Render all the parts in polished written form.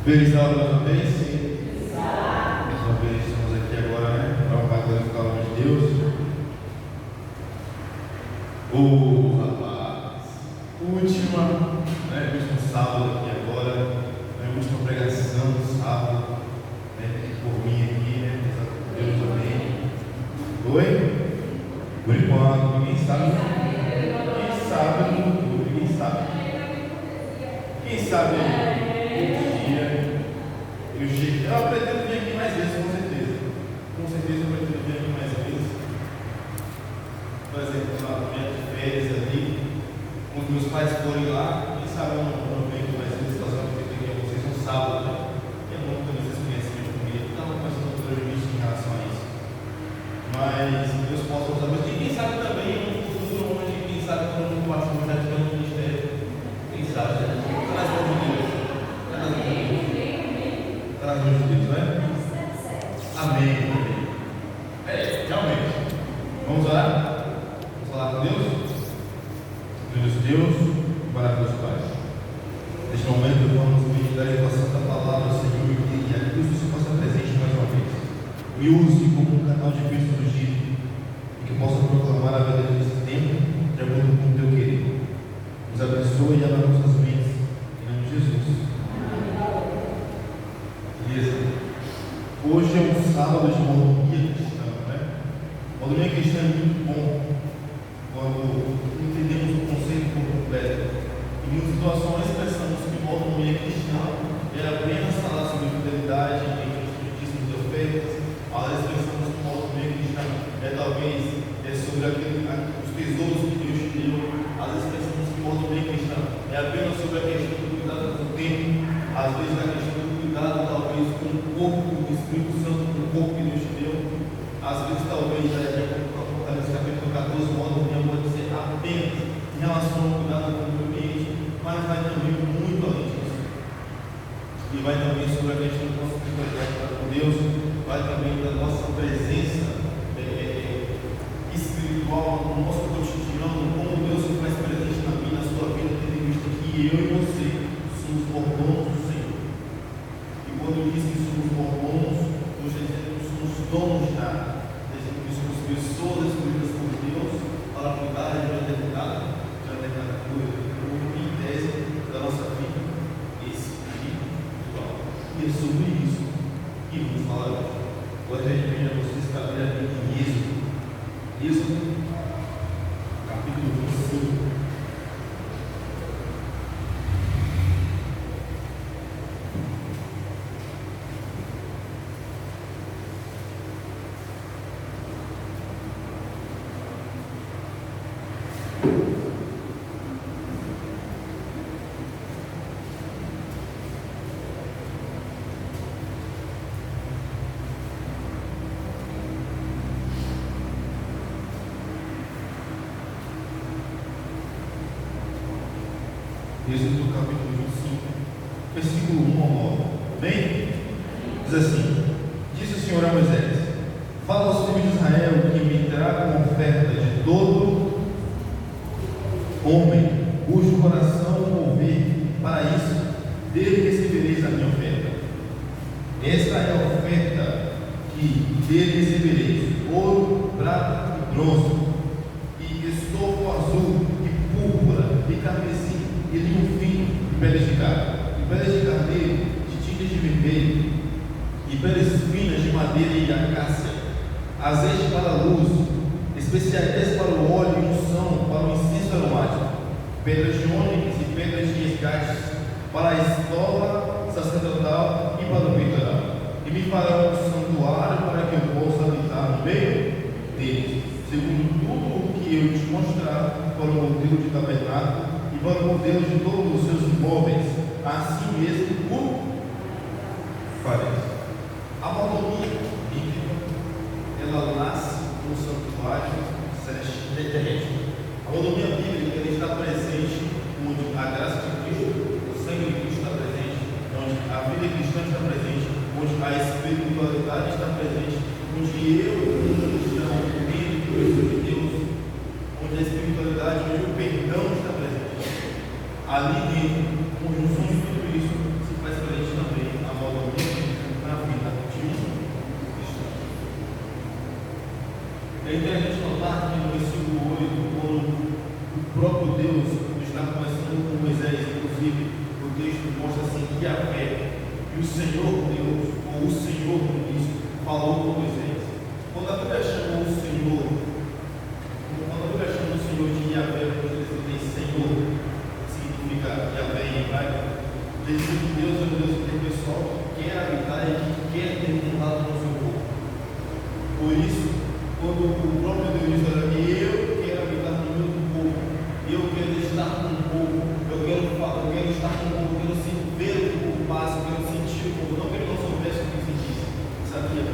Feliz aula mais uma vez? Sim. Mais uma vez estamos aqui agora, né? Para glorificar o nome de Deus. Rapaz, último sábado aqui agora, a última pregação do sábado, né? Por mim aqui, né? Deus amém. Oi? Por enquanto, ninguém sabe. Quem sabe eu pretendo vir aqui mais vezes, com certeza. Com certeza eu pretendo vir aqui mais vezes. Por exemplo, lá de férias ali, quando meus pais forem lá, quem sabe eu não venho mais vezes, situação que eu tenho aqui a vocês um sábado, né? É bom que vocês conhecem minha família, então não faz uma outra limite em relação a isso. Mas Deus possa usar, mas quem sabe também no futuro, onde quem sabe quando eu não passo a vontade de um ministério, quem sabe, né? Traz para o Deus. Traz para o Deus, né? Amém. Realmente. Vamos orar? Vamos falar com Deus? Deus, maravilhoso Pai. Neste momento vamos meditar em tua santa palavra, Senhor, e que a Cristo se faça presente mais uma vez. Me use como um canal de Cristo ungido e que eu possa proclamar a verdade desse tempo de acordo com o teu querer. Nos abençoe e abra nossas mentes. Em nome de Jesus. Beleza? Hoje é um sábado de mordomia cristã, né? Mordomia cristã é muito bom quando entendemos o conceito por completo. Em muitas situações pensamos que mordomia cristã é apenas falar sobre fidelidade entre os dízimos e ofertas. Às vezes pensamos que mordomia cristã é talvez sobre os tesouros que Deus te deu. Às vezes pensamos que mordomia cristã é apenas sobre a questão do cuidado com o tempo. Às vezes a questão do cuidado talvez com o corpo, com o Espírito Santo, com o corpo que Deus te deu. Às vezes talvez Apocalipse capítulo 14, mordomia pode ser apenas em relação ao cuidado com o meio ambiente, mas vai também muito além disso. E vai também sobre a questão da nossa espiritualidade com Deus, vai também da nossa presença espiritual no nosso cotidiano, como Deus se faz presente na minha, na sua vida, tendo em vista que eu e você somos mordomos do Senhor. E quando eu diz que somos mordomos, eu estou dizendo que somos donos de nada. Dizendo que somos pessoas escolhidas por Deus para cuidar de uma determinada coisa, em tese da nossa vida espiritual. E é sobre isso que vamos falar hoje. Agora a gente vem a vocês para ler a Bíblia em Êxodo, capítulo 25. Êxodo capítulo 25, versículo 1 ao 9. Bem? Diz assim: Disse o Senhor a Moisés: Fala aos filhos de Israel que me tragam oferta de todo homem cujo coração mover para isso, dele recebereis a minha oferta. Esta é a oferta que dele recebereis: ouro, prata e bronze, e estofo azul, e púrpura, e carmesim, e linho fino, e peles de carneiro, de tintas de vermelho, e peles finas de madeira e acácia, azeite para a luz, especiarias para o óleo e unção, para o incenso aromático, pedras de ônix e pedras de escates, para a estola sacerdotal e para o peitoral. E me farão um santuário para que eu possa habitar no meio tudo o que eu te mostrar para o modelo de tabernáculo e para o modelo de todos os seus imóveis, assim mesmo o fareis. A mordomia bíblica, ela nasce no santuário terrestre. A mordomia bíblica, ela está presente onde a graça de Cristo, o sangue de Cristo está presente, onde a vida cristã está presente, onde a espiritualidade está presente, onde eu, como cristão, vivo de Deus, onde a espiritualidade, onde o perdão está presente. Ali dentro, conjunção de tudo isso, se faz presente também a mordomia na vida de um cristão. É interessante notar que no versículo 8, quando o próprio Deus está conversando com Moisés, inclusive o texto mostra assim que a fé e o Senhor Deus, ou o Senhor Cristo, falou com Moisés. Quando a Bíblia chama o Senhor, de Yahvé, porque ele tem Senhor, significa Yahvé em hebraico, diz que Deus é um Deus interpessoal que quer habitar e que quer ter contato com o seu povo. Por isso, quando o próprio Deus diz: olha, eu quero habitar no meu povo, eu quero estar com o povo, eu quero estar com o povo, eu quero ver o povo passa, eu quero sentir o povo, não que ele não soubesse o que sentisse, sabia?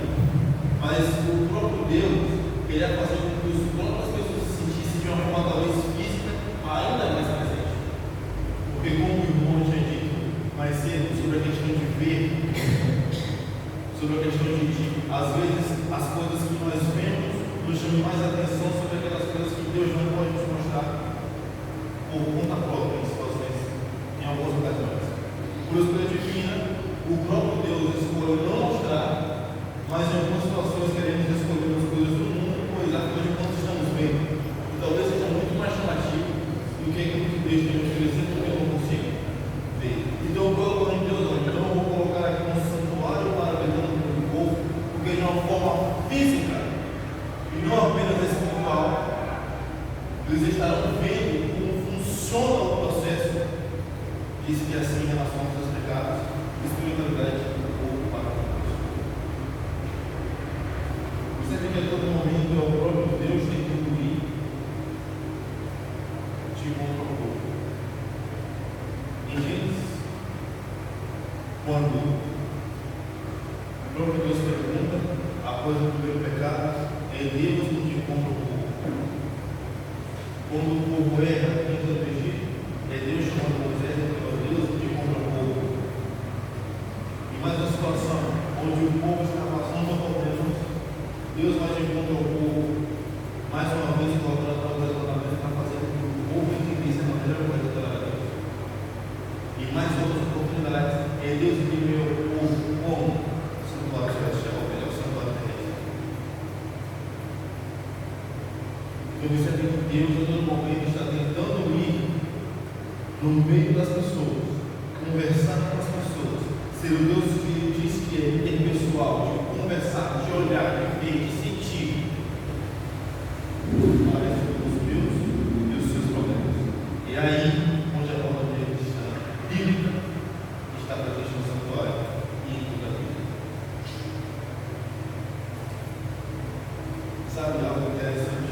Mas o próprio Deus queria fazer com que as próprias pessoas se sentissem de uma forma talvez física ainda mais presente. Porque como o irmão tinha dito mais cedo sobre a questão de ver, sobre a questão de às vezes as coisas que nós vemos nos chamam mais atenção sobre aquelas coisas que Deus não pode nos mostrar por conta própria em situações, em algumas ocasiões. Por escolha divina, o próprio Deus escolheu não mostrar, mas em algumas situações queremos escolher as coisas do mundo, pois afinal de contas estamos vendo. E talvez seja muito mais chamativo do que aquilo que Deus tem oferecido, porque eu não consigo ver. Então eu coloco em Deus, então eu vou colocar aqui um santuário para habitando o meu povo, porque de uma forma física e não apenas espiritual, eles estarão vendo como funciona o processo de expiação em relação aos seus pecados, espiritualidade do povo para Deus. Você vê que a todo momento é o próprio Deus tentando ir de contra o povo. Em Gênesis, quando o próprio Deus pergunta, após o primeiro pecado, é Deus que contra o povo. Quando o povo erra dentro do Egito, é Deus chamando Moisés, é Deus que contra o povo. E mais uma situação onde o povo está passando problemas, Deus vai de contra o povo, mais uma vez colocando a relacionamento para fazer com que o povo entendesse a maneira correta da Deus. E mais outras oportunidades, é Deus que enviou o povo como santuário celestial, ou melhor, santuário terrestre. Então você tem que Deus a todo momento está tentando ir no meio das pessoas, conversar com as pessoas, ser o Deus que diz que é interpessoal, de conversar, de olhar, de ver, de sentir, para os meus e os seus problemas. E aí, onde a mordomia cristã bíblica está presente no santuário e em toda a vida. Sabe algo interessante?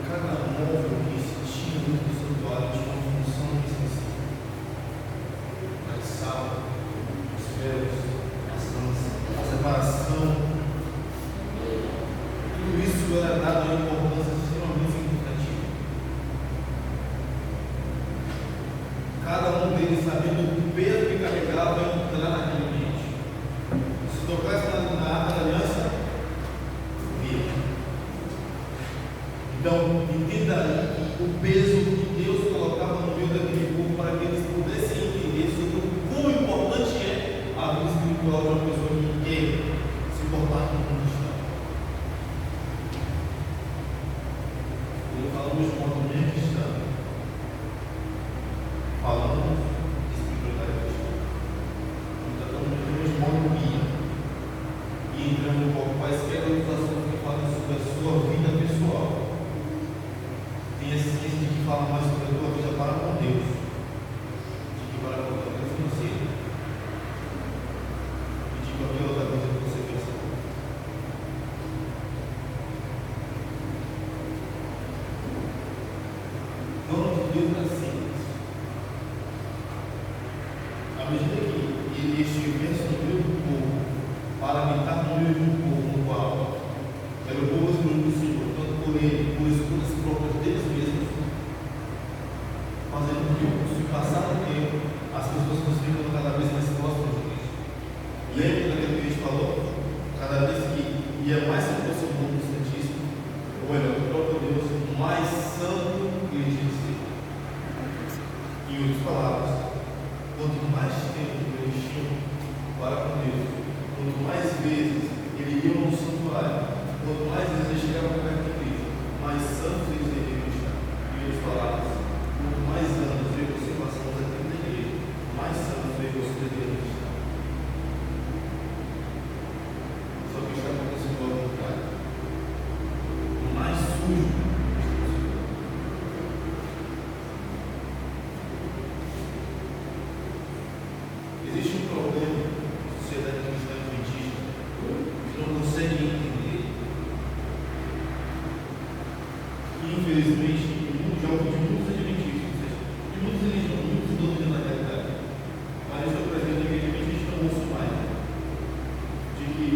Cada móvel que existia dentro do santuário tinha uma função específica. A sala, os véus, as lãs, a separação. Tudo isso era dado uma importância extremamente significativa. Cada um deles sabendo o peso que carregava entrar naquele ambiente. Se tocasse na Arca da Aliança, via. Então, entenda o peso que Deus colocava no meio daquele povo para que eles pudessem entender sobre o quão importante é a vida espiritual de uma pessoa que quer se portar como um cristão. Quando falamos de mordomia cristã, falamos de espiritualidade cristã. Quando tratamos de mordomia e entramos em quaisquer outros assuntos que falam sobre a sua vida pessoal, tenha ciência de que fala mais sobre a tua vida para com Deus, de que para com a tua vida financeira, e de qualquer outra coisa que você Lembra daquilo que a gente falou? Cada vez que ia mais se aproximando do Santíssimo, ou melhor, do próprio Deus, mais santo ele tinha de ser. Em outras palavras, quanto mais tempo eles tinham para com Deus, quanto mais vezes ele ia no santuário, quanto mais vezes ele chegava perto de Cristo, mais santos eles deveriam estar. Em outras palavras, quanto mais anos eu e você passamos aqui na igreja, mais santos eu e você deveriam estar. Só que está acontecendo ao contrário. O mais sujo. Existe um problema na sociedade cristã adventista que não consegue entender que, infelizmente, já ouvi de muitos adventistas, de muitos religiões, muitos doutrinas da realidade, mas eu estou presente na igreja adventista não ouço mais, de que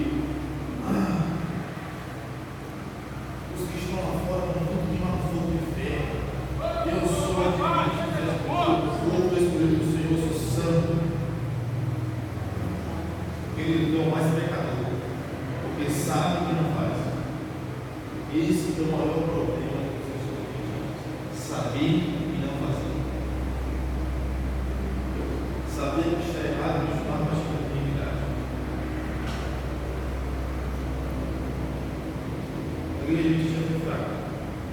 os que estão lá fora não vão queimar fogo de fé. Eu sou adventista, eu vou escolher o Senhor, eu sou santo. Ele é o mais pecador, porque sabe que não faz. Esse é o maior problema que vocês estão tendo. Saber e não fazer. Saber que está errado nos mata mais credibilidade. A igreja de Cristo é muito fraca,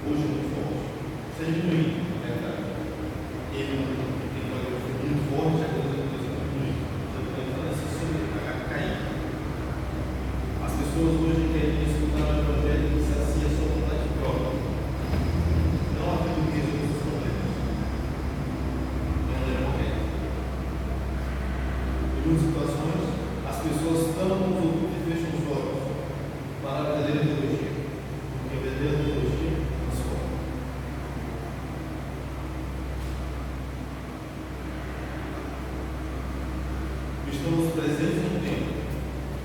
hoje é muito forte. Isso é diminuído, é verdade. Ele vai ser muito forte, a coisa é diminuída. As pessoas hoje querem escutar o evangelho que sacia a sua vontade própria, não aquilo que Jesus os problemas. Não é correto. Em muitas situações, as pessoas tampam os ouvidos e fecham os olhos para a verdadeira teologia, porque a verdadeira teologia transforma. Estamos presentes no tempo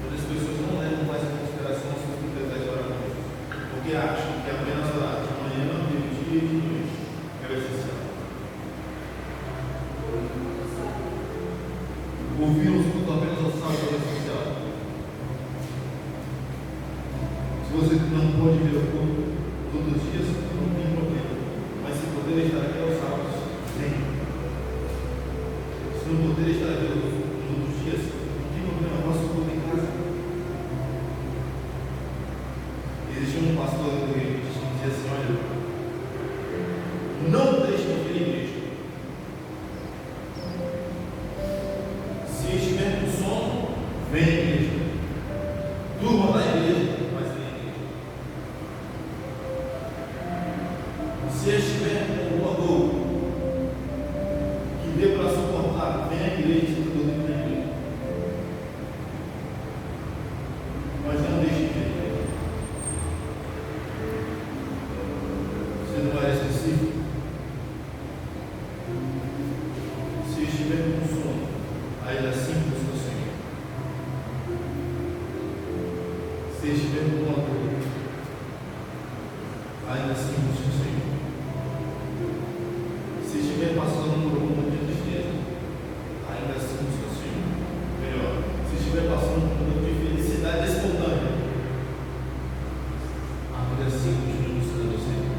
onde as pessoas não levam mais em consideração as suas liberdades oratórias, porque acham que apenas orar de manhã, de dia e de noite é o essencial. Ouvir os cultos apenas ao sábado é o essencial. Se você não pode ver o culto todos os dias, não tem problema, mas se poder estar aqui aos sábados, sim. Se não poder estar aqui todos os dias, não tem problema, eu posso culto em casa. Existia um pastor da igreja que dizia assim: olha, não deixe de vir à igreja. Se estiver com sono, vem à igreja. Durma na igreja, mas vem à igreja. Se estiver com alguma dor que dê para suportar, vem à igreja, se tudo dentro da igreja. Mas não deixe de vir à igreja. Você não é excessivo? Se estiver com sono, ainda assim busca o Senhor. Se estiver com uma dor, ainda assim busca o Senhor. Se estiver passando por um momento de tristeza, ainda assim busca o Senhor. Melhor, se estiver passando por um momento de felicidade espontânea, ainda assim continue buscando o Senhor.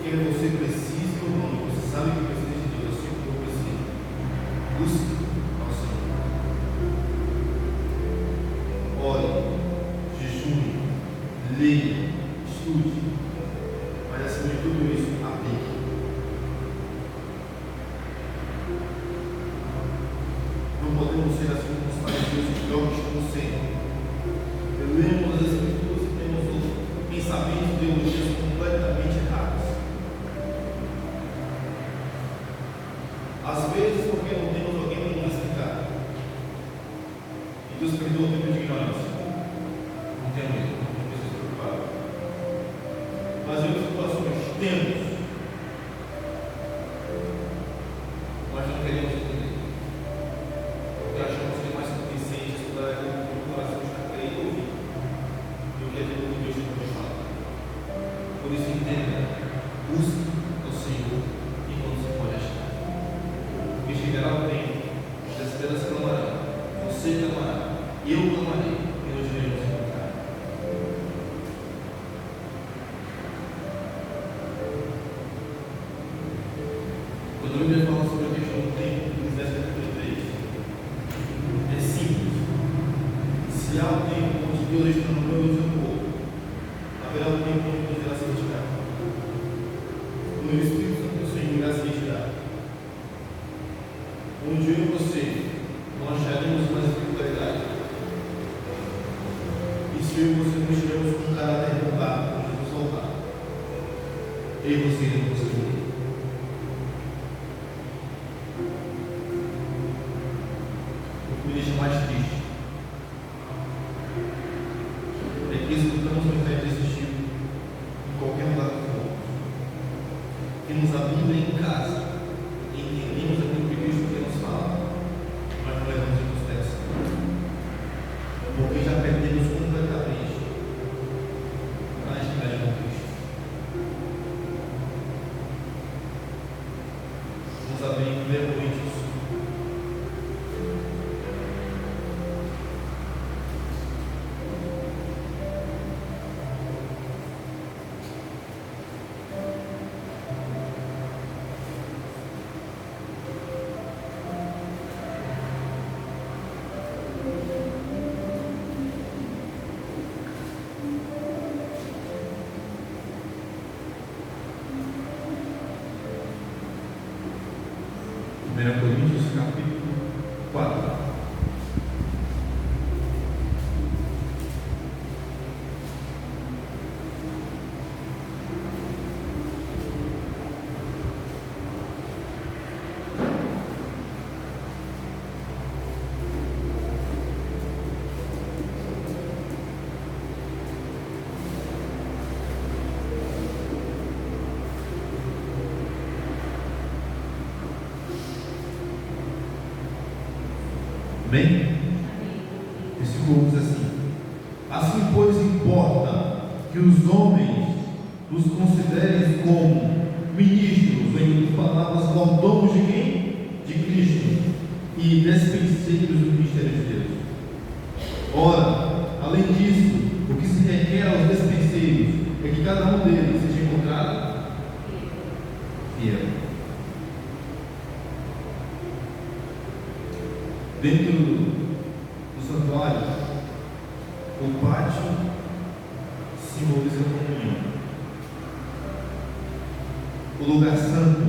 Quer você precise ou não, você sabe que precisa de Deus, assim como eu preciso. Busque ao Senhor. Ore, jejue, leia, estude, mas acima de tudo isso, aplique. Não podemos ser assim como os fariseus e pior que estamos sendo. Lemos as Escrituras e temos pensamentos e teologias completamente errados. Às vezes, porque não temos alguém para nos explicar. E Deus perdoa o tempo de ignorância. Não tem medo, não precisa se preocupar. Mas em outras situações, temos. Nós não queremos entender. Porque achamos que é mais suficiente estudar aquilo que o coração está querendo ouvir do que aquilo que Deus está nos falando. Por isso, entenda. Busque o Senhor enquanto se pode achar. Porque chegará o tempo, as estrelas clamarão, você clamará, eu clamarei, e nós iremos encontrar. Quando a Bíblia fala sobre a questão do tempo, Eclesiastes capítulo 3, é simples. Se há um tempo onde Deus está no meu e no seu povo, haverá um tempo onde Deus irá se retirar. O meu Espírito Santo do Senhor irá se retirar. Onde eu e você não acharemos mais espiritualidade. E se eu e você não estivermos com um caráter mudado, quando Jesus voltar, eu e você iremos conseguir. O que me deixa mais triste é que escutamos mensagens desse tipo em qualquer lugar que formos. Temos a Bíblia em casa e entendemos aquilo que Cristo quer nos falar, mas não levamos em consideração, porque já perdemos completamente a intimidade com Cristo. Vamos abrir em 1 Coríntios. Coríntios capítulo 4. Bem, versículo 1 diz assim: assim, pois, importa que os homens os considerem como ministros, em outras palavras, mordomos de quem? De Cristo, e despenseiros do ministério de Deus. Ora, além disso, o que se requer aos despenseiros é que cada um deles seja encontrado fiel. Dentro do santuário, o pátio simboliza a comunhão. O lugar santo,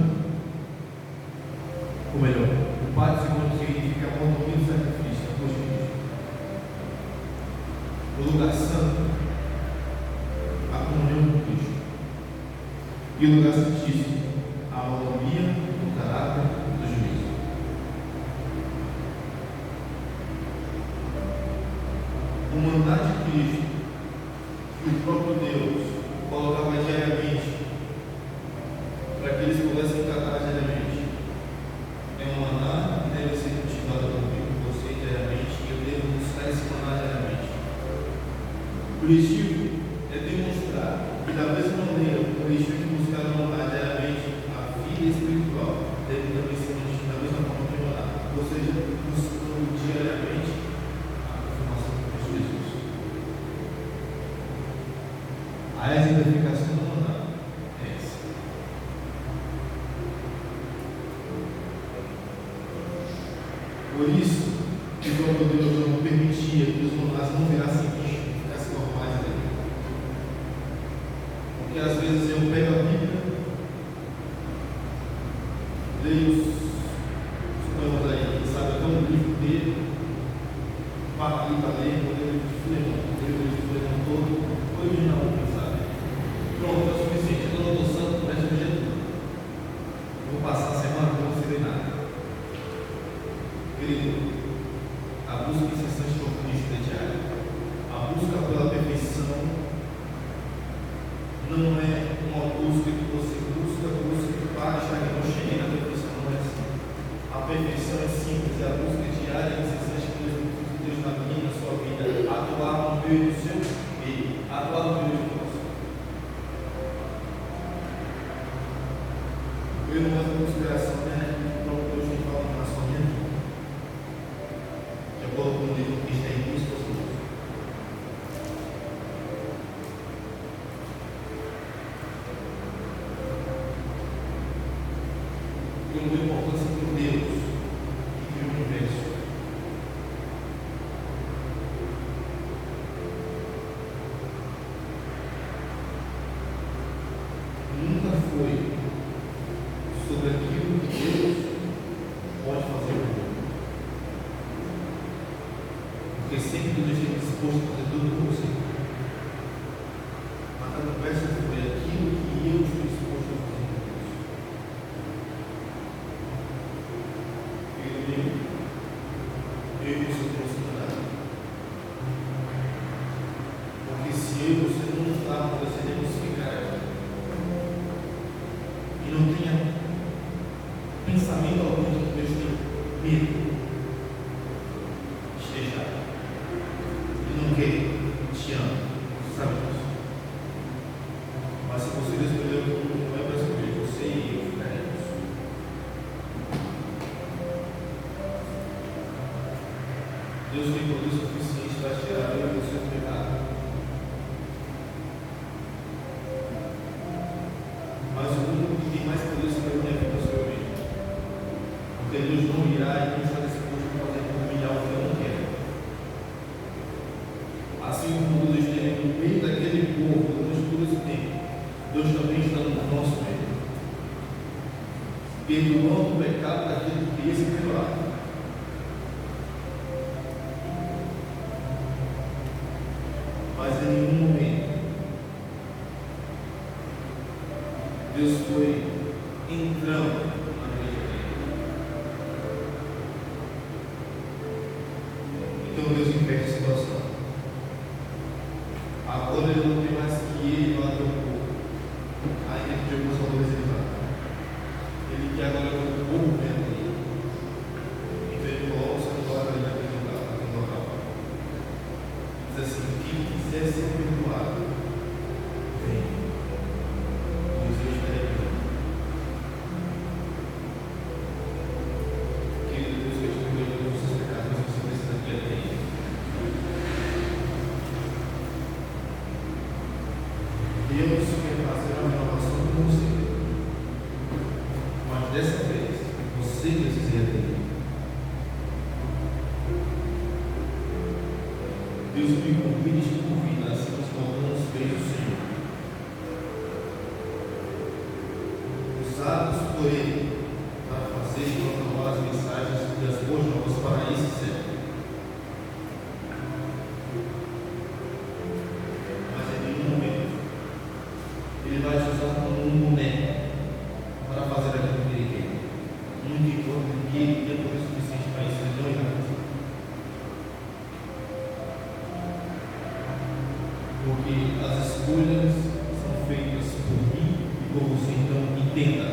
ou melhor, o pátio significa a mordomia do sacrifício, a cruz de Cristo. O lugar santo, a comunhão com Cristo. E o lugar santíssimo, a autonomia do caráter do juízo. O mandato de Cristo, que o próprio Deus colocava diariamente, para que eles pudessem tratar diariamente, é um mandato que deve ser cultivado por você diariamente, e eu devo buscar esse mandato diariamente. O objetivo é demonstrar que, da mesma maneira, o objetivo de buscar o mandato diariamente, a vida espiritual deve também ser mantida da mesma forma que o mandato, ou seja, buscando diariamente a exemplificação do mandato é essa. Por isso, que o próprio Deus não permitia que os mandatos não virassem bicho, ficassem normais ali. Porque às vezes eu pego a Bíblia, leio os poemas aí, sabe, até um livro dele, papo ali para ler, leio o livro de Filemão todo, original. Pronto, é o suficiente. Eu não estou santo, mas do jeito que vou passar a semana, não vou receber nada. Querido, a busca incessante por Cristo é diária. A busca pela perfeição não é uma busca que você busca para estar que não chegue na perfeição, não é assim. A perfeição é simples, é a busca diária e incessante por Deus na minha, na sua vida, atuar no meio do seu meio, atuar no meio do eu não levo em consideração, né? O próprio Deus não fala nada. disposto a fazer tudo por você. Mas a conversa foi aquilo que eu estou disposto a fazer por Deus. Eu e você temos que mudar. Porque se eu e você não mudarmos, nós iremos ficar aqui. E não tenha pensamento algum de que Deus tem medo de deixar. Ele não quer, te ama, você sabe disso. Mas se você escolheu que não é para escolher, você e eu ficaremos. Deus tem poder suficiente para tirar eu e você do pecado. Mas o único que tem mais poder sobre a minha vida é o Senhor mesmo. Porque Deus não irá e não está disposto a fazer por mim algo que eu não quero. Assim como Deus esteve no meio daquele povo durante todo esse tempo, Deus também está no nosso meio, perdoando o pecado daquele que queria ser perdoado. Mas em nenhum momento Deus foi entrando na vida dele. Então Deus inverte a situação. Agora ele não tem mais que ele lá do povo, ainda que de alguns valores elevados. Ele quer agora que o povo venha dele. Então ele coloca o seu lado ali naquele local. Diz assim: quem quiser ser perdoado, vem. Pois eu estarei aqui. Querido Deus, que eu te perdoe os seus pecados, mas você precisa vir até ele. Deus quer fazer uma renovação com você, mas dessa vez você precisa ir até ele. Deus me convida e te convida a se transformar nos pés do Senhor, usados por Ele para fazer e transformar as mensagens e as boas novas para esse século. Mas em nenhum momento Ele vai te usar como um boneco para fazer aquilo que Ele quer. Muito importante que Ele tenha poder suficiente para isso. Ele não irá. Porque as escolhas são feitas por mim e por você. Então entenda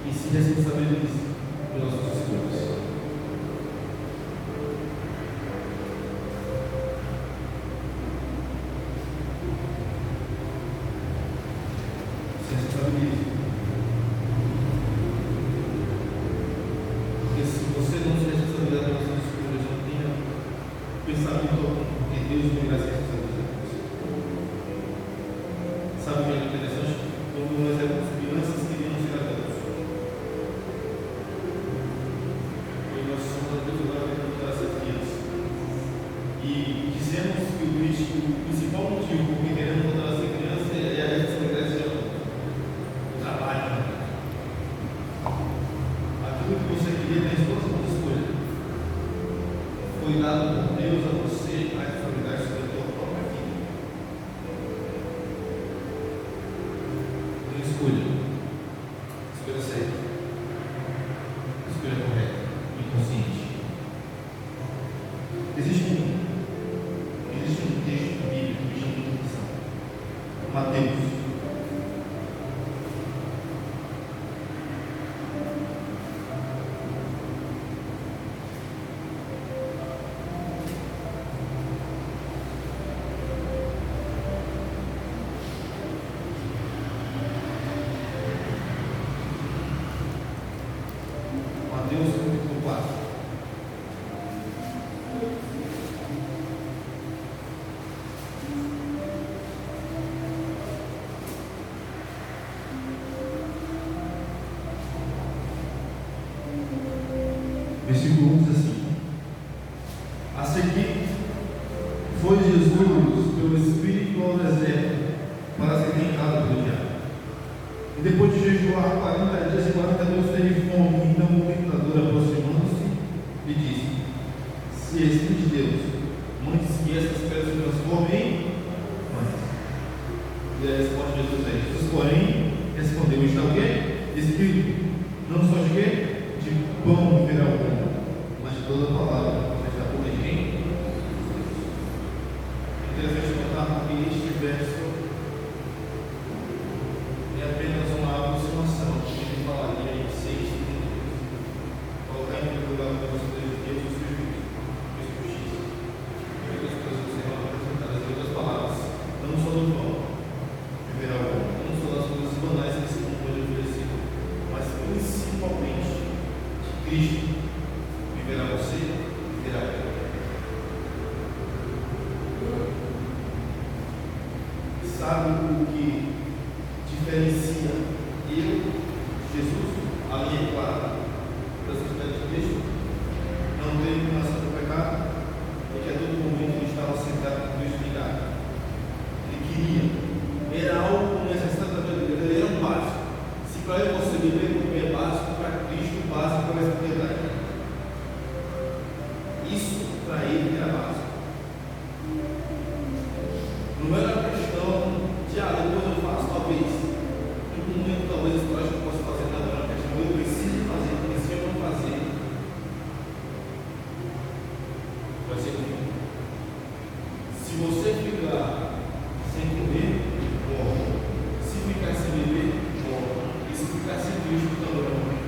e se responsabilize pelas suas escolhas. Se responsabilize. Porque se você não se responsabilizar pelas suas escolhas, não tenha pensamento algum. Porque Deus não irá se responsabilizar por você. Sabe o que é interessante? Quando nós éramos crianças, queríamos ser adultos. E nós somos adultos agora para ser criança. E dizemos que o principal motivo por que queremos voltar a ser criança é a responsabilidade de o trabalho. Aquilo que você queria tem suas mãos escolhas. Foi dado por Deus a você a responsabilidade sobre a tua própria vida. Então escolha. Escolha certa. Escolha correta. Inconsciente. Existe um texto bíblico que me chama muita atenção. Mateus. Mateus capítulo 4. Versículo 1 diz assim: a seguir foi Jesus pelo Espírito ao deserto para ser tentado pelo diabo. E depois de jejuar 40 dias e 40 noites teve fome. Então o tentador, aproximando-se, lhe disse: se és filho de Deus, Cristo viverá você, viverá eu. Sabe o que diferencia eu, Jesus, a linha clara da sociedade de Cristo? Não ter inclinação do pecado, é que a todo momento ele estava sentado com Cristo ligado. Ele queria, era algo necessário da vida dele, ele era um básico. Se para eu você viver como é básico, para Cristo o básico é a espiritualidade. Isso para ele era básico. Não era uma questão de depois eu faço, talvez. Em um momento talvez eu acho que eu possa fazer, não, era uma questão, eu preciso fazer, preciso não fazer. Vai ser comigo. Se você ficar sem comer, morre. Se ficar sem beber, morre. E se ficar sem Cristo, também morre.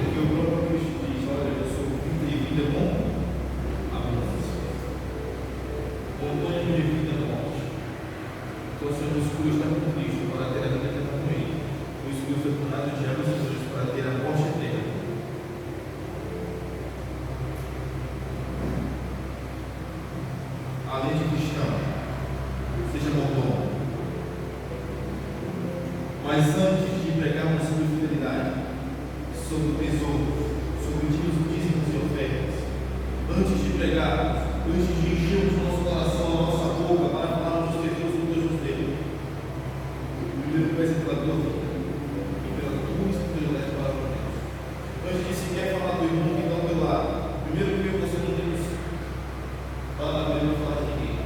Porque o próprio Cristo diz: olha, eu sou o fim de vida bom, abundância. O antônimo de vida é morte. Então, o Senhor escolheu estar com Cristo para ter a vida eterna com Ele. O escolheu foi tornado de ambos os dois para ter a morte eterna. Além de cristão, seja mordomo. Mas antes de pregarmos sobre fidelidade, sobre o tesouro, sobre os dízimos e ofertas, antes de pregarmos, antes de enchermos o nosso coração, a nossa boca, para falarmos dos tesouros que Deus nos deu, primeiro começa pela tua vida e pela tua espiritualidade para o Deus. Antes de sequer falar do irmão que está ao teu lado, primeiro que você não tem fala na Bíblia, não fala de ninguém.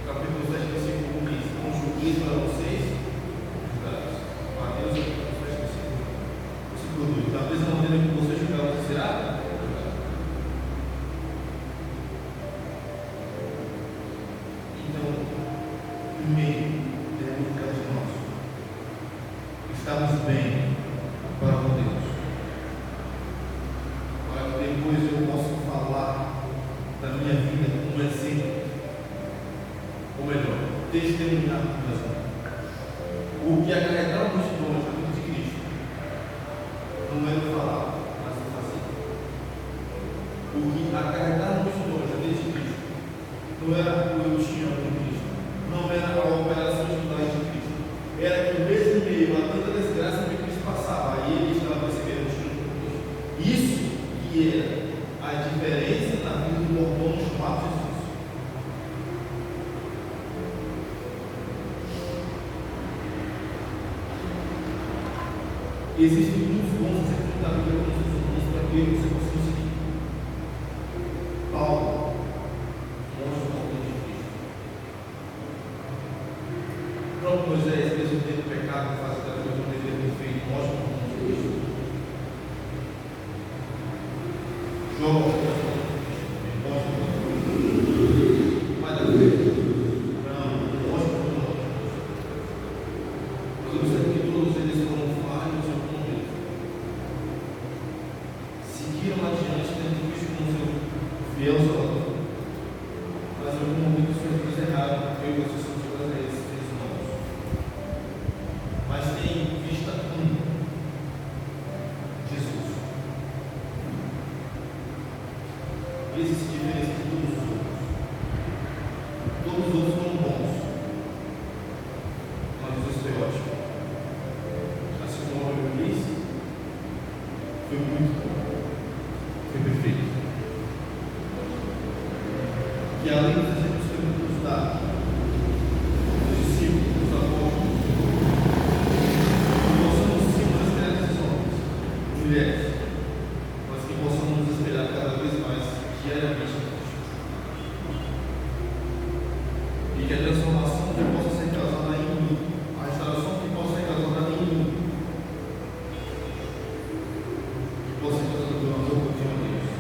Capítulo 7, versículo 1 diz: não julgueis para vocês, julgados. Mateus 7, versículo 2: da mesma maneira que você julgar, você será julgado. Então, primeiro, devemos ficar de nós. Estamos bem para com Deus, para que depois eu possa falar da minha vida como exemplo, ou melhor, testemunhar como exemplo. O que acarretar o multidão na vida de Cristo não é eu falar, mas eu fazer. O que acarretar o multidão na vida de Cristo não era o eu te amo de Cristo, não era a operação de milagre de Cristo, era que mesmo em meio a tanta desgraça que Cristo passava, aí ele estava recebendo o título de Cristo. Isso que era a diferença na vida do mordomo chamado Jesus. Existem muitos bons exemplos da Bíblia com os irmãos para que você possa conseguir. Paulo mostra o poder de Cristo. O próprio Moisés, mesmo tendo pecado, faz da coisa que não deveria ter feito, mostra o poder de Cristo. João mostra o poder de Cristo. Mas da fé, não mostra o poder de Cristo. Mas eu sei que todos eles foram falhos em algum momento. Seguiram adiante tendo Cristo como seu fiel Salvador. Mas em algum momento suas vidas erraram, eu e você somos todas eles, seres humanos. Mas tem vista única: Jesus. Esse se diferencia de todos os outros. Todos os outros foram bons, mas Jesus foi ótimo. Assim como o homem disse, foi muito bom, foi perfeito. E além dos exemplos que ele nos dá, os discípulos, os apóstolos, que possamos sim nos espelhar nesses homens, mulheres, mas que possamos nos espelhar cada vez mais diariamente. E que a transformação que possa ser causada em mim, a restauração que possa ser causada em mim, que possa ser causada pelo amor que eu tenho a Deus.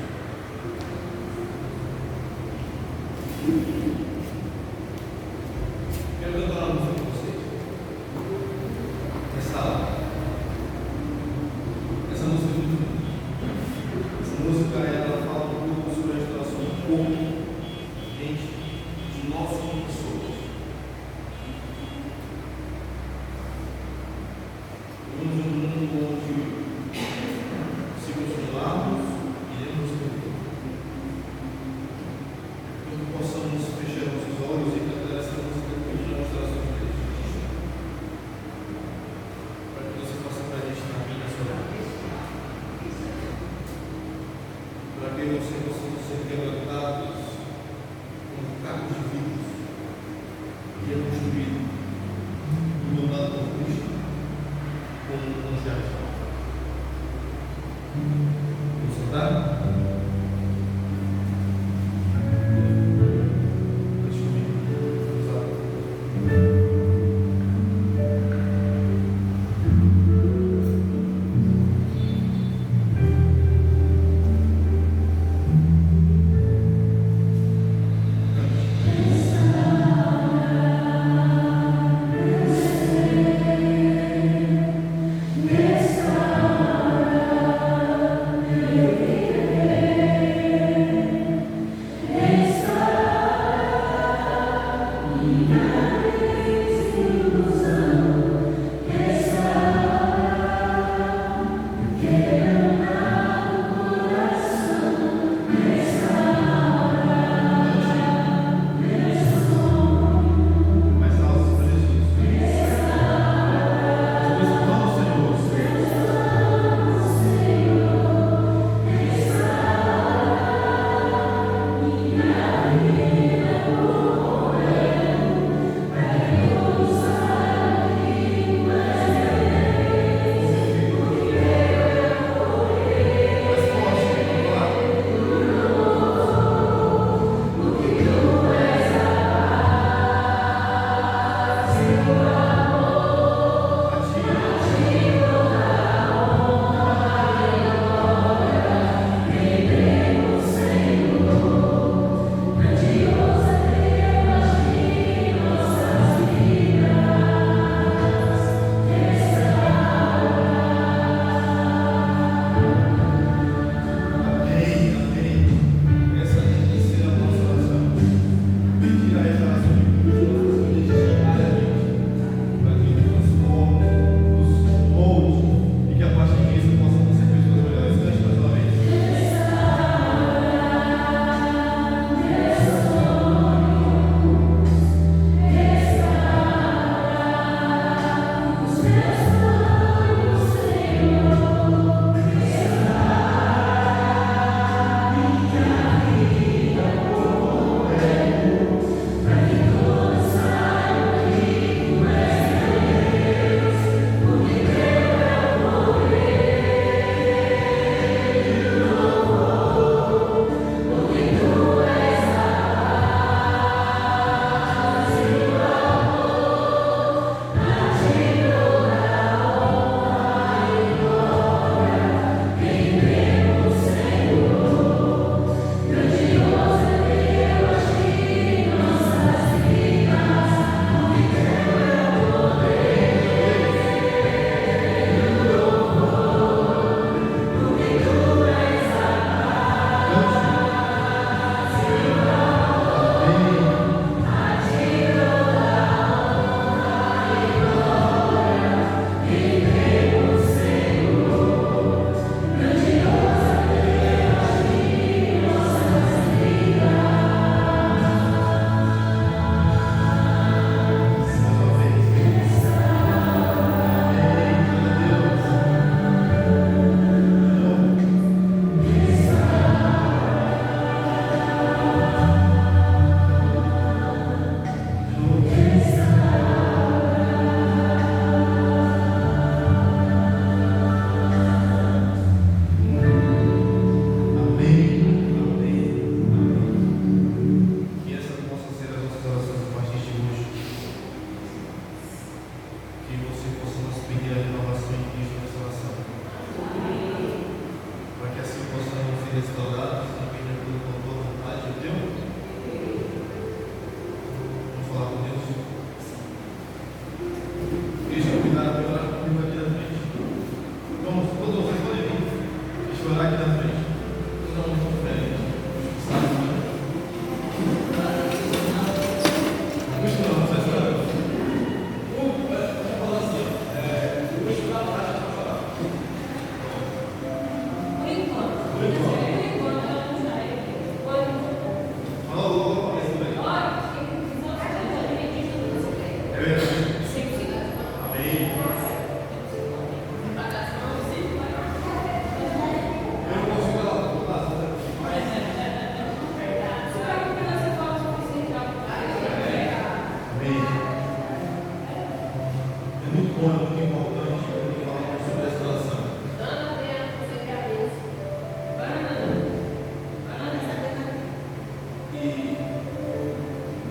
muito bom, é muito importante falar sobre essa oração.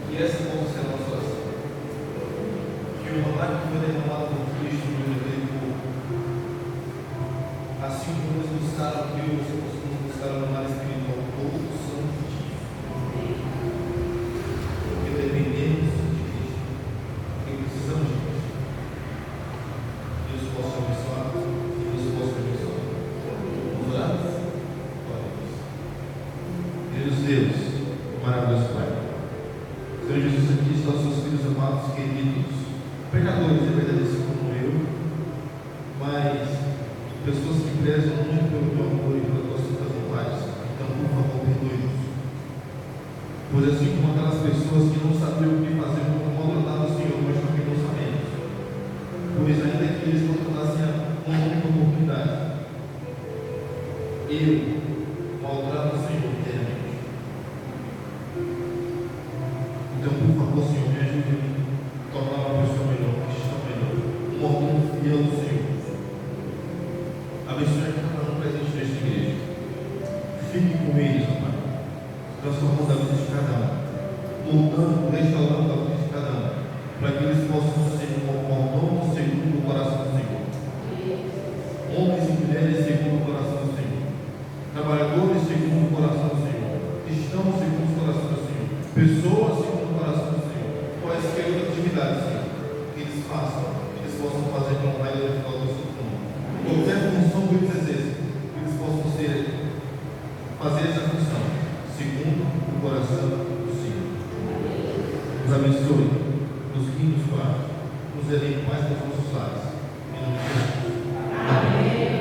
E essa possa ser a nossa oração. Que o maná que foi derramado por Cristo no meio do povo, assim como nos buscaram Deus, nos buscaram no mar espiritual todo o santo dia. Porque dependemos de Cristo, porque precisamos de Cristo. Deus possa abençoar, Deus possa abençoar. Vamos orar? Deus, Deus, maravilhoso Pai. Senhor Jesus, aqui estão os seus filhos amados, queridos, pecadores, é verdade, assim como eu, mas pessoas que prezam muito pelo teu amor e pelas tuas santas vontades. Então, por favor, perdoe-nos. Pois assim como aquelas pessoas que não sabiam o que fazer quando maltratavam o Senhor, mas também não sabemos. Pois ainda que eles maltratassem uma única oportunidade, eu maltrato o Senhor inteiramente. Então, por favor, Senhor, me ajude a tornar uma pessoa melhor, um cristão melhor, um mordomo fiel do Senhor. Abençoe cada um presente nesta igreja. Fique com eles, ó Pai, transformando a vida de cada um, moldando, restaurando a vida de cada um, para que eles possam ser mordomos segundo o coração do Senhor. Homens e mulheres segundo o coração do Senhor. Trabalhadores segundo o coração do Senhor. Cristãos segundo o coração do Senhor. Pessoas segundo o coração do Senhor. Quaisquer atividades, Senhor, que eles façam, que eles possam fazer com o raio do final do seu nome. Qualquer função que eles exerçam, que eles possam fazer essa função segundo o coração do Senhor. Nos abençoe, nos guie, nos guarde, nos eleve mais dos nossos lares. Em nome de Jesus. Amém.